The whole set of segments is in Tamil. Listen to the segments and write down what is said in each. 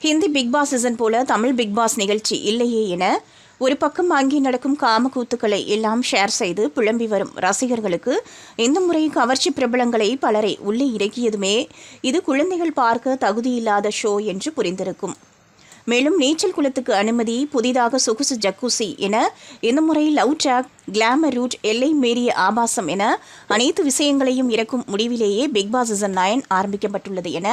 ஹிந்தி பிக் பாஸ் சீசன் போல தமிழ் பிக் பாஸ் நிகழ்ச்சி இல்லையே என ஒரு பக்கம் அங்கே நடக்கும் காமக்கூத்துக்களை எல்லாம் ஷேர் செய்து புலம்பி வரும் ரசிகர்களுக்கு இந்த முறை கவர்ச்சி பிரபலங்களை பலரை உள்ளே இறக்கியதுமே இது குழந்தைகள் பார்க்க தகுதியில்லாத ஷோ என்று புரிந்திருக்கும். மேலும் நீச்சல் குளத்துக்கு அனுமதி, புதிதாக சொகுசு ஜக்கூசி என இந்த முறை லவ் ட்ராக், கிளாமர் ரூட், எல்லை மீறிய ஆபாசம் என அனைத்து விஷயங்களையும் இறக்கும் முடிவிலேயே பிக்பாஸ் சீசன் 9 ஆரம்பிக்கப்பட்டுள்ளது என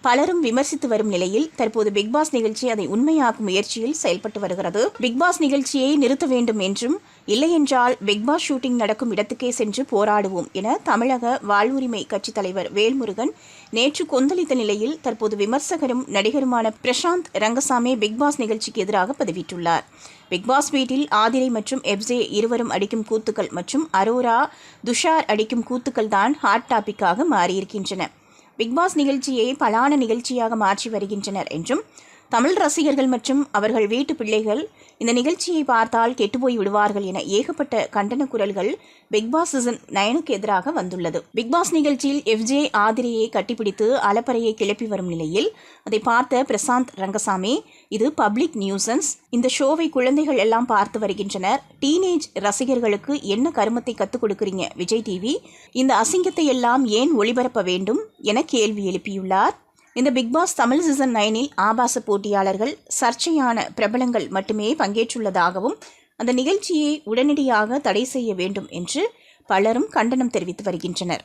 பலரும் விமர்சித்து வரும் நிலையில் தற்போது பிக்பாஸ் நிகழ்ச்சி அதை உண்மையாக்கும் முயற்சியில் செயல்பட்டு வருகிறது. பிக்பாஸ் நிகழ்ச்சியை நிறுத்த வேண்டும் என்றும், இல்லையென்றால் பிக்பாஸ் ஷூட்டிங் நடக்கும் இடத்துக்கே சென்று போராடுவோம் என தமிழக வாழ்வுரிமை கட்சித் தலைவர் வேல்முருகன் நேற்று கொந்தளித்த நிலையில் தற்போது விமர்சகரும் நடிகருமான பிரசாந்த் ரங்கசாமி பிக்பாஸ் நிகழ்ச்சிக்கு எதிராக பதிவிட்டுள்ளார். பிக்பாஸ் வீட்டில் ஆதிரை மற்றும் எப்ஜே இருவரும் அடிக்கும் கூத்துக்கள் மற்றும் அரோரா, துஷார் அடிக்கும் கூத்துக்கள் தான் ஹாட் டாபிக்காக மாறியிருக்கின்றன. பிக்பாஸ் நிகழ்ச்சியை பலான நிகழ்ச்சியாக மாற்றி வருகின்றனர் என்றும், தமிழ் ரசிகர்கள் மற்றும் அவர்கள் வீட்டு பிள்ளைகள் இந்த நிகழ்ச்சியை பார்த்தால் கெட்டுப்போய் விடுவார்கள் என ஏகப்பட்ட கண்டன குரல்கள் பிக்பாஸ் சீசன் 9க்கு எதிராக வந்துள்ளது. பிக்பாஸ் நிகழ்ச்சியில் எஃப்ஜே ஆதிரையை கட்டிப்பிடித்து அலப்பறையை கிளப்பி வரும் நிலையில் அதை பார்த்த பிரசாந்த் ரங்கசாமி, இது பப்ளிக் நியூசன்ஸ், இந்த ஷோவை குழந்தைகள் எல்லாம் பார்த்து வருகின்றனர், டீனேஜ் ரசிகர்களுக்கு என்ன கருமத்தை கற்றுக் கொடுக்குறீங்க விஜய் டிவி, இந்த அசிங்கத்தை எல்லாம் ஏன் ஒளிபரப்ப வேண்டும் என கேள்வி எழுப்பியுள்ளார். இந்த பிக்பாஸ் தமிழ் சீசன் 9இல் ஆபாச போட்டியாளர்கள், சர்ச்சையான பிரபலங்கள் மட்டுமே பங்கேற்றுள்ளதாகவும் அந்த நிகழ்ச்சியை உடனடியாக தடை செய்ய வேண்டும் என்று பலரும் கண்டனம் தெரிவித்து வருகின்றனர்.